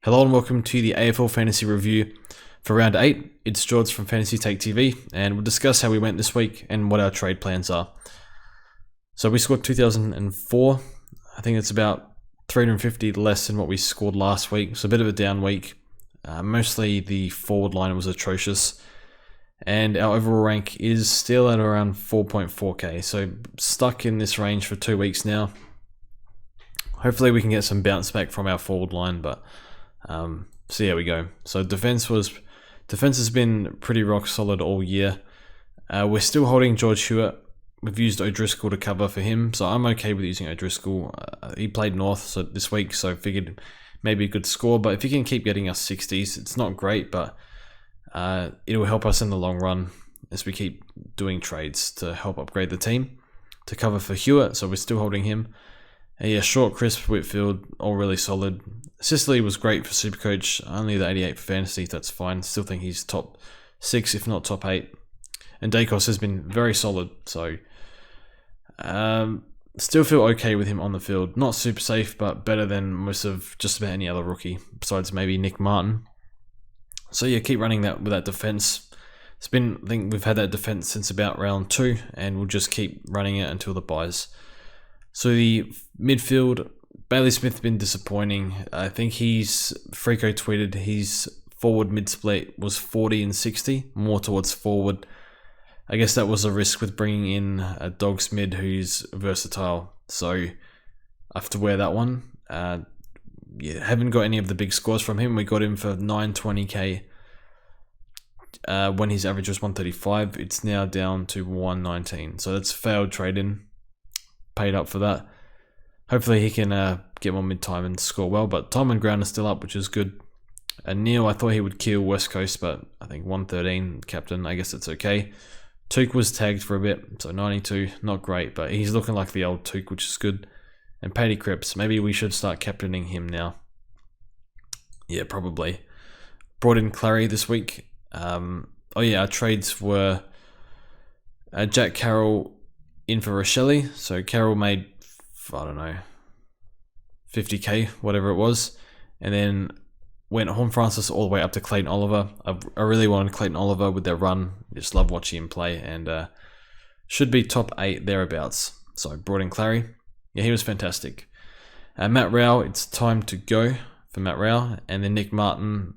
Hello and welcome to the AFL Fantasy Review for Round 8. It's George from Fantasy Take TV, and we'll discuss how we went this week and what our trade plans are. So we scored 2004. I think it's about 350 less than what we scored last week, so a bit of a down week. Mostly the forward line was atrocious, and our overall rank is still at around 4.4k, so stuck in this range for 2 weeks now. Hopefully we can get some bounce back from our forward line, but so here we go. So defense has been pretty rock solid all year. We're still holding George Hewitt. We've used O'Driscoll to cover for him, so I'm okay with using O'Driscoll. He played North this week, so figured maybe a good score. But if he can keep getting us 60s, it's not great, but it'll help us in the long run as we keep doing trades to help upgrade the team to cover for Hewitt. So we're still holding him. Yeah, Short, Crisp, Whitfield, all really solid. Sicily was great for Supercoach, only the 88 for Fantasy, that's fine. Still think he's top 6, if not top 8. And Dacos has been very solid, so still feel okay with him on the field. Not super safe, but better than most of just about any other rookie, besides maybe Nick Martin. So yeah, keep running that with that defense. I think we've had that defense since about round 2, and we'll just keep running it until the buys. So the midfield, Bailey Smith's been disappointing. I think Frico tweeted his forward mid-split was 40 and 60, more towards forward. I guess that was a risk with bringing in a Dogs mid who's versatile. So I have to wear that one. Haven't got any of the big scores from him. We got him for 920k when his average was 135. It's now down to 119. So that's failed trade-in. Paid up for that. Hopefully he can get more mid-time and score well, but time and ground is still up, which is good. And Neil, I thought he would kill West Coast, but I think 113 captain, I guess it's okay. Took was tagged for a bit, so 92, not great, but he's looking like the old Took, which is good. And Paddy Cripps, maybe we should start captaining him now. Yeah, probably. Brought in Clary this week. Our trades were Jack Carroll in for Rochelle, so Carroll made, I don't know, 50k, whatever it was, and then went Horn Francis all the way up to Clayton Oliver. I really wanted Clayton Oliver with their run, just love watching him play, and should be top 8 thereabouts. So I brought in Clary. Yeah, he was fantastic. Matt Rao, it's time to go for Matt Rao, and then Nick Martin.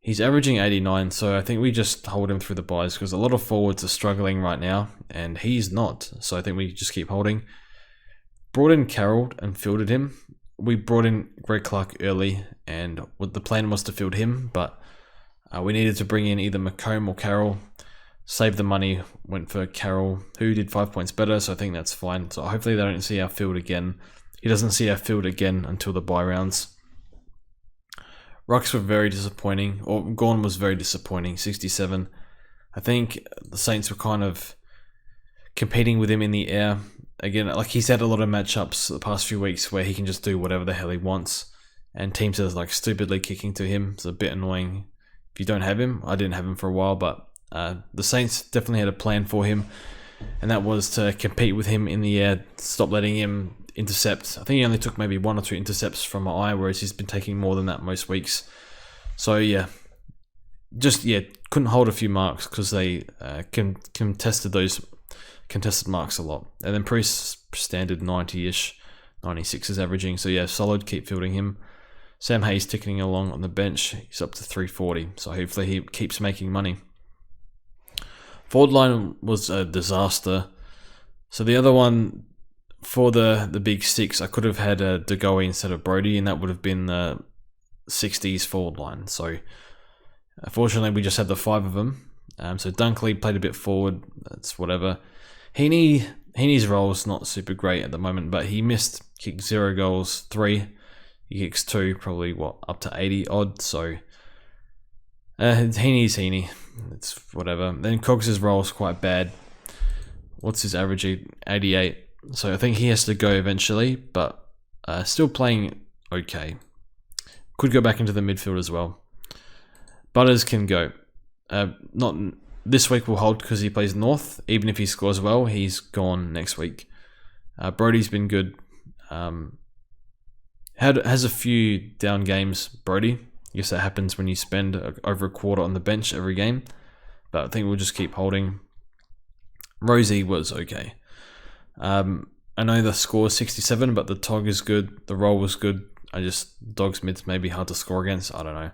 He's averaging 89, so I think we just hold him through the buys because a lot of forwards are struggling right now, and he's not. So I think we just keep holding. Brought in Carroll and fielded him. We brought in Greg Clark early, and the plan was to field him, but we needed to bring in either McComb or Carroll. Save the money, went for Carroll, who did 5 points better, so I think that's fine. So hopefully they don't see our field again. He doesn't see our field again until the buy rounds. Rucks were very disappointing, or Gorn was very disappointing, 67. I think the Saints were kind of competing with him in the air. Again, like he's had a lot of matchups the past few weeks where he can just do whatever the hell he wants, and teams are like stupidly kicking to him. It's a bit annoying if you don't have him. I didn't have him for a while, but the Saints definitely had a plan for him, and that was to compete with him in the air, stop letting him intercept. I think he only took maybe 1 or 2 intercepts from my eye, whereas he's been taking more than that most weeks. So couldn't hold a few marks because they contested those contested marks a lot. And then Priest standard 90-ish, 96 is averaging. So yeah, solid, keep fielding him. Sam Hayes ticking along on the bench. He's up to 340, so hopefully he keeps making money. Forward line was a disaster. So the other one, for the big 6, I could have had a DeGoey instead of Brody, and that would have been the 60s forward line. So unfortunately, we just had the 5 of them. So Dunkley played a bit forward. That's whatever. Heaney's role's not super great at the moment, but he kicked 0 goals, 3. He kicks 2, probably up to 80 odd. So Heaney's Heaney. It's whatever. Then Cogs' role's quite bad. What's his average? 88. So I think he has to go eventually, but still playing okay. Could go back into the midfield as well. Butters can go. Not this week we'll hold because he plays North. Even if he scores well, he's gone next week. Brody's been good. has a few down games, Brody. I guess that happens when you spend over a quarter on the bench every game. But I think we'll just keep holding. Rosie was okay. I know the score is 67, but the TOG is good. The roll was good. Dogs mids may be hard to score against. I don't know.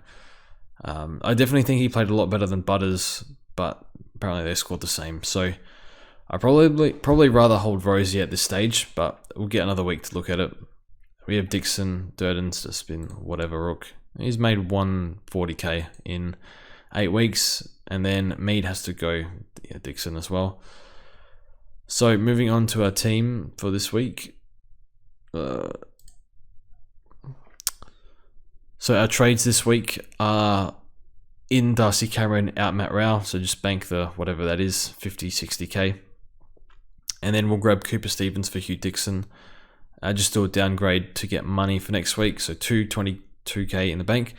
I definitely think he played a lot better than Butters, but apparently they scored the same. So I probably rather hold Rosie at this stage, but we'll get another week to look at it. We have Dixon. Durden's just been whatever rook. He's made 140k in 8 weeks, and then Mead has to go Dixon as well. So moving on to our team for this week. So our trades this week are in Darcy Cameron, out Matt Rao. So just bank the whatever that is, 50, 60k. And then we'll grab Cooper Stevens for Hugh Dixon. Just do a downgrade to get money for next week. So 222k in the bank.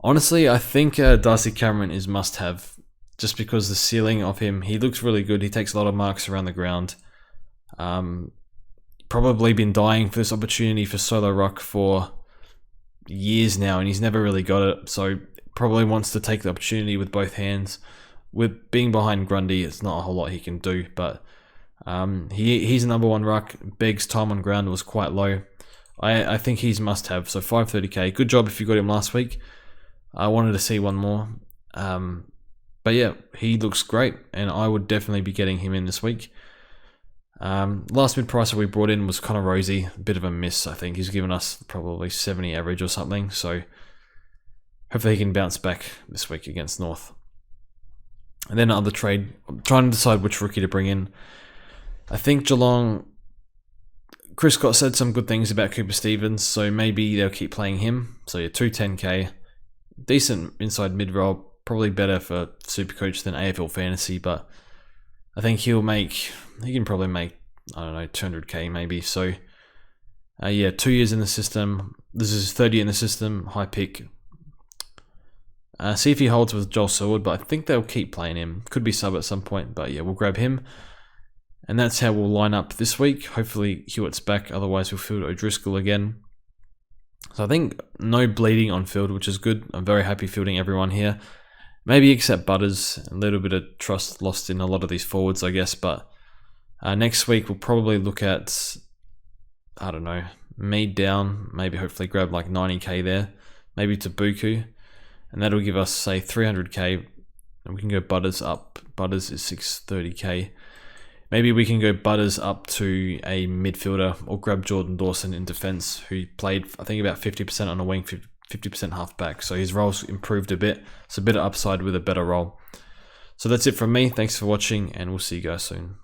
Honestly, I think Darcy Cameron is must-have. Just because the ceiling of him, he looks really good. He takes a lot of marks around the ground. Probably been dying for this opportunity for solo ruck for years now, and he's never really got it. So probably wants to take the opportunity with both hands. With being behind Grundy, it's not a whole lot he can do, but he's a number 1 ruck. Begg's time on ground was quite low. I think he's must-have. So 530k. Good job if you got him last week. I wanted to see one more. But yeah, he looks great, and I would definitely be getting him in this week. Last mid pricer we brought in was Connor Rosie. A bit of a miss, I think. He's given us probably 70 average or something, so hopefully he can bounce back this week against North. And then another trade, I'm trying to decide which rookie to bring in. I think Geelong, Chris Scott said some good things about Cooper Stevens, so maybe they'll keep playing him. So yeah, 210k. Decent inside mid-roll. Probably better for Supercoach than AFL Fantasy, but I think he can probably make, I don't know, 200k maybe. So yeah, 2 years in the system. This is 30 in the system, high pick. See if he holds with Joel Seward, but I think they'll keep playing him. Could be sub at some point, but yeah, we'll grab him. And that's how we'll line up this week. Hopefully Hewitt's back, otherwise we'll field O'Driscoll again. So I think no bleeding on field, which is good. I'm very happy fielding everyone here. Maybe except Butters, a little bit of trust lost in a lot of these forwards, I guess. But next week we'll probably look at, I don't know, Mead down. Maybe hopefully grab like 90k there. Maybe to Buku. And that'll give us, say, 300k. And we can go Butters up. Butters is 630k. Maybe we can go Butters up to a midfielder or grab Jordan Dawson in defence, who played, I think, about 50% on a wing, 50% halfback. So his role's improved a bit. It's a bit of upside with a better role. So that's it from me. Thanks for watching, and we'll see you guys soon.